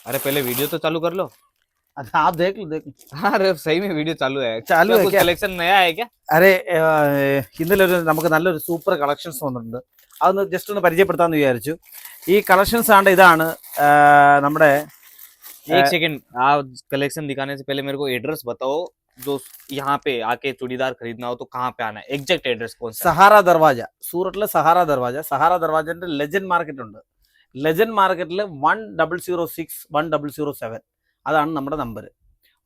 अरे पहले वीडियो तो चालू कर लो। अच्छा आप देख लो देख लो। हाँ अरे सही में वीडियो चालू है। चालू है कुछ क्या? कलेक्शन नया है क्या? അരെ ഇന്നലെ നമുക്ക് നല്ലൊരു സൂപ്പർ കളക്ഷൻസ് വന്നിട്ടുണ്ട്. അതൊന്ന് ജസ്റ്റ് ഒന്ന് പരിചയപ്പെടുത്താമെന്ന് വിചാരിച്ചു. ഈ കളക്ഷൻസ് ആണ്ട് ഇതാണ്. നമ്മുടെ एक सेकंड, आप कलेक्शन दिखाने से पहले मेरे को एड्रेस बताओ। जो यहाँ पे आके चूड़ीदार खरीदना हो तो कहाँ पे आना है, एग्जैक्ट एड्रेस कौन सा है? സഹാറ ദർവാജ, സൂറത്തിലെ സഹാറ ദർവാജന്റെ ലെജൻഡ് മാർക്കറ്റ് ഉണ്ട്. ലെജൻഡ് മാർക്കറ്റിൽ 1006 1007 അതാണ് നമ്മുടെ നമ്പർ.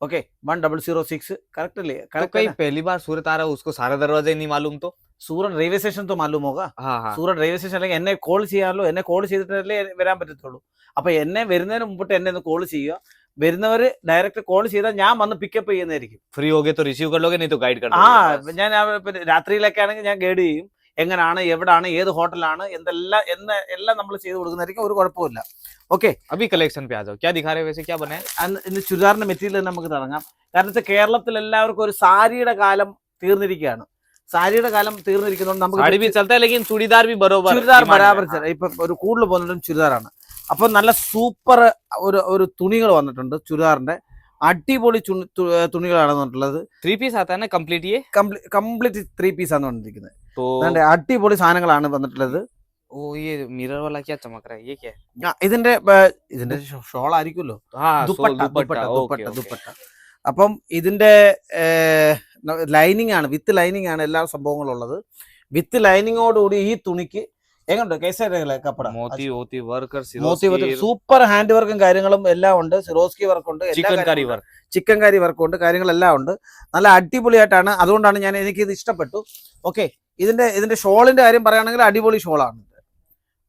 ओके 1006 करेक्ट ले तो करेक्ट कहीं पहली बार सूरत आ रहा है उसको सारा दरवाजा ही नहीं मालूम तो? सूरत റെയിൽവേ സ്റ്റേഷൻ तो मालूम होगा. हाँ हाँ സൂറത്ത് റെയിൽവേ സ്റ്റേഷൻ അല്ലെങ്കിൽ എന്നെ കോൾ ചെയ്യാമല്ലോ. എന്നെ കോൾ ചെയ്തിട്ടല്ലേ വരാൻ പറ്റത്തുള്ളൂ. അപ്പൊ എന്നെ വരുന്നതിന് മുമ്പിട്ട് എന്നെ ഒന്ന് കോൾ ചെയ്യുക. വരുന്നവര് ഡയറക്റ്റ് കോൾ ചെയ്താൽ ഞാൻ വന്ന് പിക്കപ്പ് ചെയ്യുന്നതായിരിക്കും. फ्री हो गए तो रिसीव कर लोगे, नहीं तो गाइड कर ആ दोगे बस। ഞാൻ രാത്രിയിലൊക്കെ ആണെങ്കിൽ ഞാൻ ഗൈഡ് ചെയ്യും. എങ്ങനെയാണ്, എവിടാണ്, ഏത് ഹോട്ടലാണ്, എല്ലാം നമ്മൾ ചെയ്ത് കൊടുക്കുന്നതായിരിക്കും. ഒരു കുഴപ്പമില്ല. ഓക്കെ अभी कलेक्शन पे आ जाओ, क्या दिखा रहे हो वैसे, क्या बना है? ഇന്ന് ചുരിദാറിന്റെ മെറ്റീരിയൽ തന്നെ നമുക്ക് തുടങ്ങാം. കാരണം വെച്ചാൽ കേരളത്തിൽ എല്ലാവർക്കും ഒരു സാരിയുടെ കാലം തീർന്നിരിക്കുകയാണ്. സാരിയുടെ കാലം തീർന്നിരിക്കുന്നതുകൊണ്ട് നമുക്ക് साड़ी भी चलता है लेकिन चूड़ीदार भी बरोबर ചുരിദാർ डिमांड में ബരാബർ है। हाँ। ഇപ്പൊ ഒരു കൂടുതൽ പോകുന്നതും ചുരിദാറാണ്. അപ്പൊ നല്ല സൂപ്പർ ഒരു തുണികൾ വന്നിട്ടുണ്ട്. ചുരിദാറിന്റെ അടിപൊളി തുണികളാണ് വന്നിട്ടുള്ളത്. 3 पीस आता है ना कंप्लीट ये? കംപ്ലീറ്റ് 3 പീസ് ആണ് വന്നിരിക്കുന്നത്. तो അടിപൊളി സാധനങ്ങളാണ് വന്നിട്ടുള്ളത്. ओ ये मिरर वाला क्या चमक रहा है, ये क्या है? ഇതിന്റെ ഷോൾ ആയിരിക്കുമല്ലോ. हाँ ദുപ്പട്ട दुपट्टा, ओके ओके। ദുപ്പട്ട. അപ്പം ഇതിന്റെ ലൈനിങ് ആണ്, വിത്ത് ലൈനിങ് ആണ് എല്ലാ സംഭവങ്ങളും ഉള്ളത്. വിത്ത് ലൈനിങ്ങോടുകൂടി ഈ തുണിക്ക് എങ്ങനെയുണ്ട് കേസല്ലേ കപ്പട मोती वोती वर्क और മോത്തി सिरोस्की, സൂപ്പർ ഹാൻഡ് വർക്കും കാര്യങ്ങളും എല്ലാം ഉണ്ട്. സിറോസ്കി വർക്ക് ഉണ്ട്, चिकनकारी वर्क। ചിക്കൻ കറി വർക്ക് ഉണ്ട്, കാര്യങ്ങളെല്ലാം ഉണ്ട്. നല്ല അടിപൊളിയായിട്ടാണ്. അതുകൊണ്ടാണ് എനിക്ക് ഇത് ഇഷ്ടപ്പെട്ടു. ഓക്കെ ഇതിന്റെ ഷോളിന്റെ കാര്യം പറയുകയാണെങ്കിൽ അടിപൊളി ഷോളാണ്.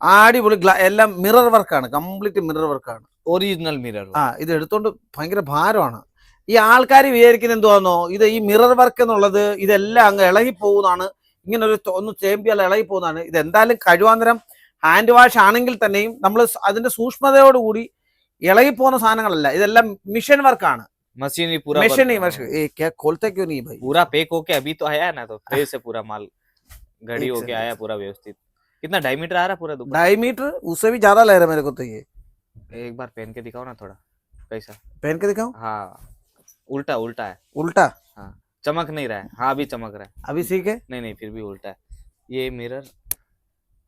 അടിപൊളി എല്ലാം മിറർ വർക്കാണ്, കംപ്ലീറ്റ് മിറർ വർക്കാണ്. Original mirror. ഇത് എടുത്തോണ്ട് ഭയങ്കര ഭാരമാണ്. ഈ ആൾക്കാർ വിചാരിക്കുന്നത് എന്തുവാന്നോ, ഇത് ഈ മിറർ വർക്ക് എന്നുള്ളത് ഇതെല്ലാം അങ്ങ് ഇളകി പോകുന്നതാണ്. ഇങ്ങനെ ഒന്ന് ചേമ്പിയാൽ ഇളകി പോകുന്നതാണ്. ഇത് എന്തായാലും കഴിവാന്തരം ഹാൻഡ് വാഷ് ആണെങ്കിൽ തന്നെയും നമ്മൾ അതിന്റെ സൂക്ഷ്മതയോടുകൂടി ഇളകി പോകുന്ന സാധനങ്ങളല്ല. ഇതെല്ലാം മിഷൻ വർക്കാണ്. मशीन पूरा മെഷീൻ work है। खोलते क्यों नहीं भाई? पूरा पैक होके अभी तो आया है ना, तो फ्रेश है पूरा माल, घड़ी एक होके सेकंड। आया पूरा व्यवस्थित। कितना डायमीटर आ रहा है पूरा दुपट्टा? 2.5 मीटर उससे भी ज्यादा लग रहा है मेरे को तो. ये एक बार पहन के दिखाओ ना थोड़ा, कैसा? पहन के दिखाऊं? हाँ उल्टा उल्टा है। उल्टा हाँ चमक नहीं रहा है। हाँ अभी चमक रहा है। अभी सीख है. नहीं नहीं फिर भी उल्टा है ये मिरर।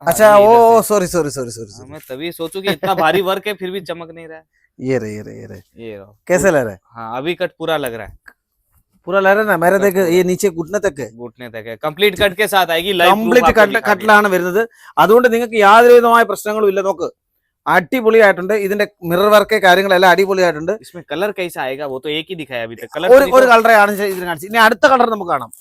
अच्छा ओ सॉरी सॉरी सॉरी सॉरी. मैं तभी सोचू कि इतना भारी वर्क है फिर भी चमक नहीं रहा है। ये रहे ये रहो। कैसे लग रहा है? हाँ अभी कट पूरा लग रहा है, पूरा लग रहा है ना मेरे. देख ये नीचे घुटने तक है. घुटने तक है। कंप्लीट कट के साथ आएगी, लाइव കംപ്ലീറ്റ് കട്ടിലാണ് വരുന്നത്. അതുകൊണ്ട് നിങ്ങൾക്ക് യാതൊരു വിധമായ പ്രശ്നങ്ങളും ഇല്ല. നോക്ക് അടിപൊളിയായിട്ടുണ്ട്. ഇതിന്റെ മിറർ വർക്ക് കാര്യങ്ങളെല്ലാം അടിപൊളിയായിട്ടുണ്ട്. इसमें कलर कैसा आएगा वो तो एक ही दिखाया अभी तक। ഒരു കളറാണ് ഇതിന് കാണിച്ചത്. ഇനി അടുത്ത കളർ നമുക്ക് കാണാം.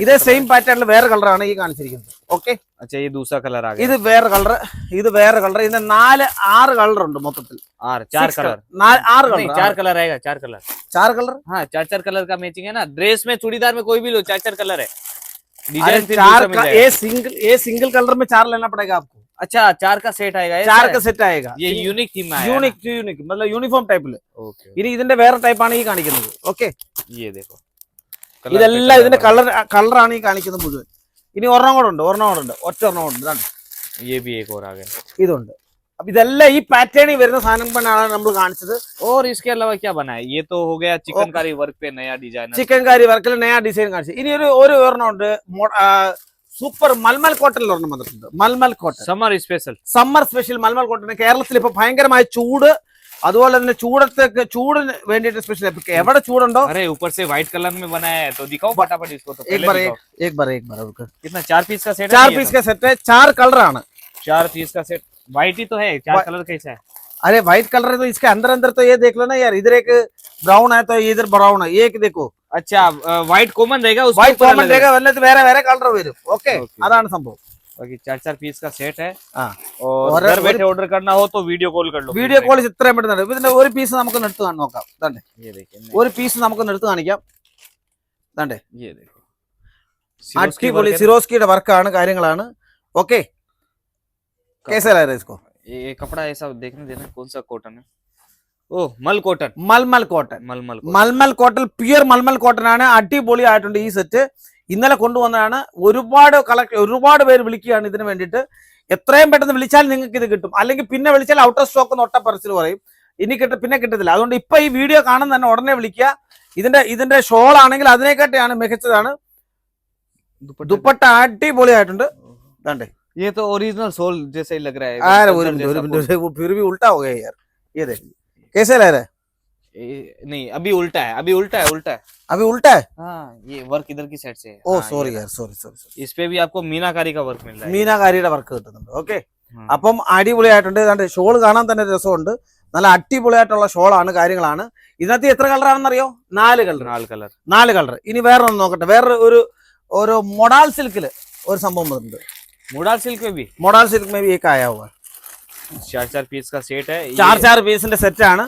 ഇതേ സെയിം പാറ്റേണിൽ വേറെ കളറാണ് ഈ കാണിച്ചിരിക്കുന്നത്. ഓക്കെ अच्छा ये दूसरा कलर आ ഇത് गया। വേറെ കളർ, ഇത് വേറെ കളർ. ഇതിന്റെ 4-6 കളർ ഉണ്ട് മൊത്തത്തിൽ. 4 कलर 6 नहीं, കളർ 4 कलर आएगा, 4 कलर। 4 കളർ. हाँ 4 कलर का मैचिंग है ना। ड्रेस में चूड़ीदार में कोई भी लो 4 कलर है। डिजाइन फिर चार दूसरा मिल का जाएगा। ये सिंगल कलर में 4 लेना पड़ेगा आपको. अच्छा 4 का सेट आएगा, ऐसा 4 है? का सेट आएगा. ये यूनिक थीम में आया യൂണിക് मतलब യൂണിഫോം ടൈപ്പില്. ओके ഇനി ഇതിന്റെ വേറെ ടൈപ്പാണ് ഈ കാണിക്കുന്നത്. ഓക്കെ ये देखो ഇതെല്ലാം ഇതിന്റെ കളറാണ് ഈ കാണിക്കുന്നത് മുഴുവൻ. ഇനി ഒരെണ്ണം കൂടെ ഉണ്ട്, ഒറ്റ ഒരെണ്ണം ഉണ്ട്. ഇതാണ് ये भी एक और आ गया। ഇതുണ്ട്. അപ്പൊ ഇതെല്ലാം ഈ പാറ്റേണിൽ വരുന്ന സാധനങ്ങളാണ് നമ്മൾ കാണിച്ചത്. और इसके अलावा क्या बना है? ये तो हो गया चिकनकारी वर्क पे नया डिजाइन। ചിക്കൻ കറി വർക്കിൽ നയാ ഡിസൈൻ കാണിച്ചു. ഇനി ഒരു ഒരെണ്ണം ഉണ്ട്. സൂപ്പർ മൽമൽ കോട്ടണിൽ ഒരെണ്ണം വന്നിട്ടുണ്ട്. Malmal cotton summer special. Summer special malmal cotton. കേരളത്തിൽ ഇപ്പൊ ഭയങ്കരമായ ചൂട്, അതുപോലെ തന്നെ ചൂടിന് വേണ്ടിയിട്ട് സ്പെഷ്യൽ. എവിടെ ചൂടുണ്ടോ अरे ऊपर से व्हाइट कलर में बनाया है, तो दिखाओ फटाफट इसको तो एक पहले बार दिखाओ। एक बार कितना 4 पीस का सेट है? 4 पीस का सेट है. 4 कलर ആണ്. 4 पीस का सेट व्हाइट ही तो है। 4 कलर कैसा है? अरे व्हाइट कलर है तो इसके अंदर तो ये देख लो ना यार. इधर एक ब्राउन है तो इधर ब्राउन है. एक देखो अच्छा व्हाइट कॉमन रहेगा, उसके व्हाइट ऊपर कॉमन अलग रहेगा. वरना तो വേറെ കളർ വരും. Okay Okay. അതാണ് സംഭവം. बाकी 4 पीस का सेट है। हाँ. और घर बैठे ऑर्डर करना हो तो वीडियो कॉल कर लो। വീഡിയോ കോൾ ഇത്രയും പെട്ടെന്ന്. ഇതിന്റെ ഒരു പീസ് നമുക്ക് എടുത്ത് നോക്കാം. ദാണ്ടെ ये देखिए ഒരു പീസ് നമുക്ക് എടുത്ത് കാണിക്കാം. ദാണ്ടെ ये देखो അടിപൊളി സിറോസ്കിയുടെ വർക്കാണ്, കാര്യങ്ങളാണ്. ഓക്കെ कैसा लग रहा है इसको? ये कपड़ा ऐसा देखने देना कौन सा कॉटन है। ओ मल कॉटन। മൽമൽ കോട്ടൺ. मलमल malmal cotton pure malmal cotton ആണ്. അടിപൊളി ആയിട്ടുണ്ട് ഈ സെറ്റ്. ഇന്നലെ കൊണ്ടുവന്നതാണ്. ഒരുപാട് പേര് വിളിക്കുകയാണ് ഇതിന് വേണ്ടിയിട്ട്. എത്രയും പെട്ടെന്ന് വിളിച്ചാൽ നിങ്ങൾക്ക് ഇത് കിട്ടും. അല്ലെങ്കിൽ പിന്നെ വിളിച്ചാൽ ഔട്ട് ഓഫ് സ്റ്റോക്ക് എന്ന് ഒട്ടപ്പറച്ചിൽ പറയും. ഇനി പിന്നെ കിട്ടത്തില്ല. അതുകൊണ്ട് ഇപ്പൊ ഈ വീഡിയോ കാണുന്ന തന്നെ ഉടനെ വിളിക്കുക. ഇതിന്റെ ഷോൾ ആണെങ്കിൽ അതിനെക്കാട്ടിയാണ് മികച്ചതാണ്. ദുപ്പട്ട അടിപൊളിയായിട്ടുണ്ട്. ദാണ്ടേ ये तो ओरिजिनल सोल जैसे ही लग रहा है। अरे वो फिर भी उल्टा हो गया यार, ये देख कैसे लग रहा है। नहीं अभी उल्टा है, अभी उल्टा है, उल्टा है, अभी उल्टा है। हाँ ये वर्क इधर की साइड से है। ओ हाँ, സോറി ये യാർ, സോറി. इस पे भी आपको मीनाकारी का वर्क मिल रहा है। മീനാകാരിയുടെ വർക്ക് കിട്ടുന്നുണ്ട്. ഓക്കെ, हाँ, അപ്പം അടിപൊളിയായിട്ടുണ്ട്. ഇതാണ്ട് ഷോൾ കാണാൻ തന്നെ രസമുണ്ട്. നല്ല അടിപൊളിയായിട്ടുള്ള ഷോളാണ്, കാര്യങ്ങളാണ്. ഇതിനകത്ത് എത്ര കളറാണെന്ന് അറിയോ? 4 കളർ. 4 കളർ. ഇനി വേറെ ഒന്ന് നോക്കട്ടെ. വേറെ ഒരു മൊഡാൾ സിൽക്കില് ഒരു സംഭവം വരുന്നുണ്ട്. मोडाल सिल्क में भी മൊഡാൾ സിൽക്ക് में भी एक आया हुआ है. 4 पीस का सेट है। 4 पीസിന്റെ സെറ്റ് ആണ്.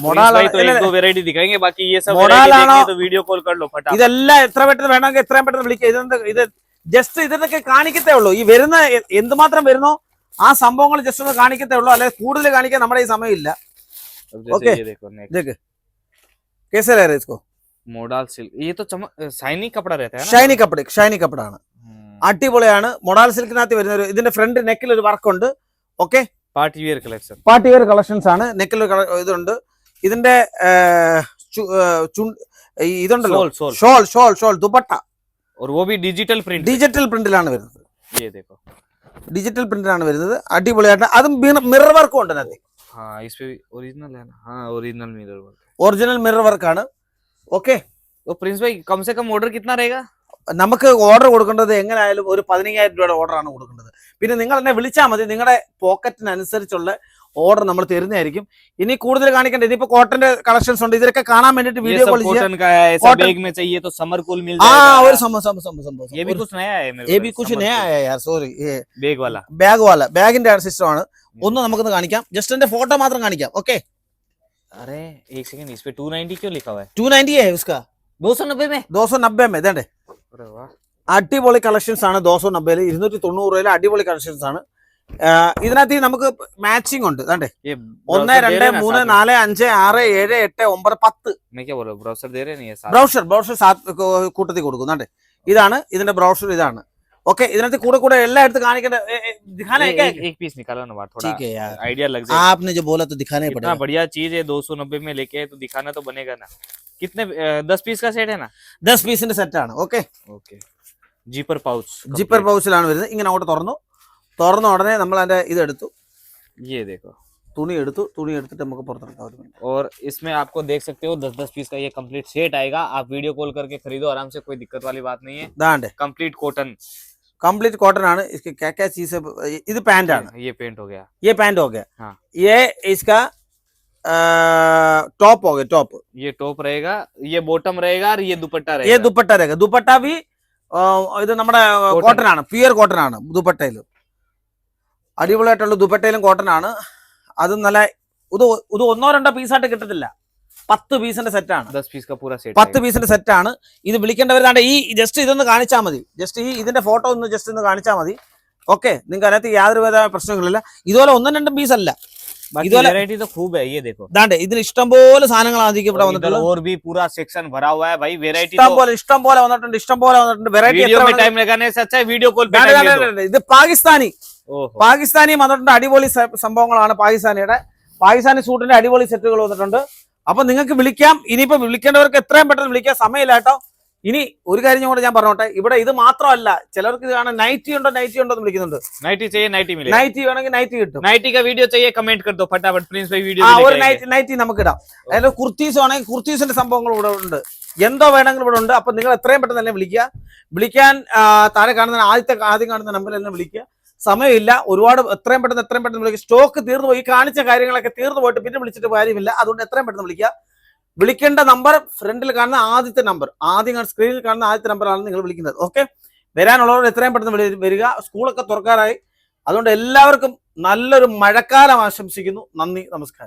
മൊഡാൾ तो एक दो वेरायटी दिखाएंगे, बाकी ये सब मोडाल variety आना- देखनी है तो वीडियो कॉल कर लो फटाफट। ഇതെല്ലാം എത്ര പെട്ടെന്ന് വേണമെങ്കിൽ എത്രയും പെട്ടെന്ന് വിളിക്കുക. ഇത് ജസ്റ്റ് ഇതിനൊക്കെ കാണിക്കത്തേ ഉള്ളൂ. ഈ വരുന്ന എന്തുമാത്രം വരുന്നോ ആ സംഭവങ്ങൾ ജസ്റ്റ് ഒന്ന് കാണിക്കത്തേ ഉള്ളൂ. അല്ലെ കൂടുതൽ കാണിക്കാൻ നമ്മുടെ ഈ സമയമില്ല. अब जैसे Okay. ये देखो next देख कैसे रह रहे इसको. मोडाल सिल्क, ये तो शाइनी कपड़ा रहता है ना। ഷൈനി കപ്പടാണ്. അടിപൊളിയാണ്. മൊഡാൾ സിൽക്കിനകത്ത് വരുന്ന ഇതിന്റെ ഫ്രണ്ട് നെക്കിൽ ഒരു വർക്ക് ഉണ്ട്. Okay, party wear collection, party wear collections ആണ്. നെക്കിൽ ഇതുണ്ട്. ഇതിന്റെ ഇതുണ്ടല്ലോ, ഷോൾ ദുപ്പട്ട, और वो भी डिजिटल प्रिंट। ഡിജിറ്റൽ പ്രിന്റിലാണ് വരുന്നത്. ये देखो ഡിജിറ്റൽ പ്രിന്റിലാണ് വരുന്നത്. അടിപൊളിയായിട്ട് അതും മിറർ വർക്കും ഉണ്ട് അതിനകത്ത്. हाँ इस पे भी ओरिजिनल है ना। हाँ original mirror work. Original mirror വർക്കാണ്. ഓക്കെ, तो प्रिंस भाई कम से कम ऑर्डर कितना रहेगा? നമുക്ക് ഓർഡർ കൊടുക്കേണ്ടത് എങ്ങനെയായാലും ഒരു 15,000 രൂപയുടെ ഓർഡറാണ് കൊടുക്കേണ്ടത്. പിന്നെ നിങ്ങൾ എന്നെ വിളിച്ചാൽ മതി. നിങ്ങളുടെ പോക്കറ്റിനനുസരിച്ചുള്ള ഓർഡർ നമ്മൾ തരുന്നതായിരിക്കും. ഇനി കൂടുതൽ കാണിക്കേണ്ടത് ഇനിയിപ്പോ കോട്ടന്റെ കളക്ഷൻസ് ഉണ്ട്. ഇതിലൊക്കെ കാണാൻ വേണ്ടിട്ട് ये വീഡിയോ सब കോൾ ചെയ്യാം. कॉटन का है, ऐसा Cotton- बैग में चाहिए तो समर कूल मिल ആ जाएगा। ഒരു സംഭവം ये भी कुछ नया है मेरे ये को, भी कुछ summer नया cool, है यार, സോറി. बैग वाला। ബാഗിന്റെ സിസ്റ്റം ആണ്. ഒന്ന് നമുക്കൊന്ന് കാണിക്കാം. ജസ്റ്റ് എന്റെ ഫോട്ടോ മാത്രം കാണിക്കാം. ഓക്കെ, अरे एक सेकंड, इस पे 290 क्यों लिखा हुआ है? 290 है उसका. 290 में? 290 में ഇതേ अरे वाह, അടിപൊളി കളക്ഷൻസ് ആണ്. 290 290 രൂപയിലെ അടിപൊളി കളക്ഷൻസ് ആണ്. ഇതിനകത്ത് നമുക്ക് മാച്ചിങ് ഉണ്ട്. ഇതാണ്ടേ ये 1 browser दे 2 रहे हैं ना 3 साथ में? 4 5 6 7 8 9 10 मैं क्या बोल रहा हूँ, ब्राउजर दे रहे नहीं है साथ में? ബ്രൗഷർ കൂട്ടത്തിൽ കൊടുക്കുന്നുണ്ട്. ഇതാണ് ഇതിന്റെ ബ്രൗഷർ. ഇതാണ്. ഓക്കെ, ഇതിനകത്ത് കൂടെ എല്ലായിടത്തും കാണിക്കേണ്ട एक पीस निकालो ना बाहर, थोड़ा ठीक है यार, आइडिया लग जाए। आपने जो बोला तो दिखाना ही इतना पड़ेगा. बढ़िया चीज है, 290 में लेके आए तो दिखाना तो बनेगा ना। कितने 10 पीस का सेट है ना? 10 പീസിന്റെ സെറ്റ് ആണ്. ഓക്കെ, ओके, जीपर पाउच, ജിപ്പർ പൗച്ചിലാണ് വരുന്നത്. ഇങ്ങനെ അങ്ങോട്ട് തുറന്ന ഉടനെ നമ്മൾ അതിന്റെ ഇതെടുത്തു, ये देखो, തുണി എടുത്തിട്ട് നമുക്ക് പുറത്തെടുക്കാം. और इसमें आपको देख सकते हो 10-10 पीस का ये कंप्लीट सेट आएगा। आप वीडियो कॉल करके खरीदो आराम से, कोई दिक्कत वाली बात नहीं है। ഇതാണ്ട് कंप्लीट कॉटन, कंप्लीट कॉटन ആണ്. इसके क्या चीज है. ഇത് പാന്റ് ആണ്. ये पेंट हो गया। ये पैंट हो गया. हाँ, ये इसका टॉप हो गया. टॉप ये टॉप रहेगा, ये बॉटम रहेगा और ये दुपट्टा ये रहेगा। दुपट्टा रहेगा. दुपट्टा भी ഇത് നമ്മുടെ കോട്ടൺ ആണ്. പ്യുവർ കോട്ടൺ ആണ്. ദുപ്പട്ടയിലും അടിപൊളിയായിട്ടുള്ള ദുപ്പട്ടയിലും കോട്ടൺ ആണ്. അതും നല്ല ഇത് ഒന്നോ രണ്ടോ പീസായിട്ട് കിട്ടത്തില്ല. 10 പീസിന്റെ സെറ്റാണ്. 10 पीस का पूरा सेट 10 പീസിന്റെ സെറ്റാണ്. ഇത് വിളിക്കേണ്ടവരാണ്ട് ഈ ജസ്റ്റ് ഇതൊന്ന് കാണിച്ചാൽ മതി. ജസ്റ്റ് ഇതിന്റെ ഫോട്ടോ ഒന്ന് ജസ്റ്റ് ഒന്ന് കാണിച്ചാൽ മതി. ഓക്കെ, നിങ്ങൾക്ക് അതിനകത്ത് യാതൊരുവിധ പ്രശ്നങ്ങളില്ല. ഇതുപോലെ 1-2 പീസ് അല്ല. इधर वैरायटी तो खूब है, ये देखो। ഇതാണ്ട് ഇതിന് ഇഷ്ടംപോലെ സാധനങ്ങളായിരിക്കും ഇവിടെ और इधर വന്നിട്ടുള്ളത്. और भी पूरा सेक्शन भरा हुआ है भाई, वैरायटी ഇഷ്ടംപോലെ വന്നിട്ടുണ്ട്. വെറൈറ്റി वीडियो में टाइम लगाने से अच्छा है वीडियो कॉल पे time ले दो। ഇത് പാകിസ്ഥാനി ओहो, വന്നിട്ടുണ്ട്. അടിപൊളി സംഭവങ്ങളാണ്. പാകിസ്ഥാനി സൂട്ടിന്റെ അടിപൊളി സെറ്റുകൾ വന്നിട്ടുണ്ട്. അപ്പൊ നിങ്ങൾക്ക് വിളിക്കാം. ഇനിയിപ്പോ വിളിക്കേണ്ടവർക്ക് എത്രയും പെട്ടെന്ന് വിളിക്കാം. സമയമില്ല കേട്ടോ. ഇനി ഒരു കാര്യം കൂടെ ഞാൻ പറഞ്ഞോട്ടെ. ഇവിടെ ഇത് മാത്രമല്ല, ചിലർക്ക് ഇത് കാണാൻ നൈറ്റി ഉണ്ടോ എന്ന് വിളിക്കുന്നുണ്ട്. नाइटी चाहिए, नाइटी मिलेगा। നൈറ്റി വേണമെങ്കിൽ നൈറ്റി കിട്ടും. नाइटी का वीडियो चाहिए, कमेंट कर दो फटाफट, प्रिंस भाई वीडियो ഒരു നൈറ്റി നമുക്ക് ഇടാം. അതിൽ കുർത്തീസ് ആണെങ്കിൽ കുർത്തീസിന്റെ സംഭവങ്ങൾ ഇവിടെ ഉണ്ട്. എന്തോ വേണമെങ്കിലും ഇവിടെ ഉണ്ട്. അപ്പൊ നിങ്ങൾ എത്രയും പെട്ടെന്ന് തന്നെ വിളിക്കാൻ താഴെ കാണുന്ന ആദ്യം കാണുന്ന നമ്പറിൽ തന്നെ വിളിക്കുക. സമയമില്ല. ഒരുപാട് എത്രയും പെട്ടെന്ന് വിളിക്കുക. സ്റ്റോക്ക് തീർന്നു പോയി. കാണിച്ച കാര്യങ്ങളൊക്കെ തീർന്നു പോയിട്ട് പിന്നെ വിളിച്ചിട്ട് കാര്യമില്ല. അതുകൊണ്ട് എത്രയും പെട്ടെന്ന് വിളിക്കുക. വിളിക്കേണ്ട നമ്പർ ഫ്രണ്ടിൽ കാണുന്ന ആദ്യത്തെ നമ്പർ, സ്ക്രീനിൽ കാണുന്ന ആദ്യത്തെ നമ്പറാണ് നിങ്ങൾ വിളിക്കുന്നത്. ഓക്കെ, വരാനുള്ളവർ എത്രയും പെട്ടെന്ന് വരിക. സ്കൂളൊക്കെ തുറക്കാറായി. അതുകൊണ്ട് എല്ലാവർക്കും നല്ലൊരു മഴക്കാലം ആശംസിക്കുന്നു. നന്ദി, നമസ്കാരം.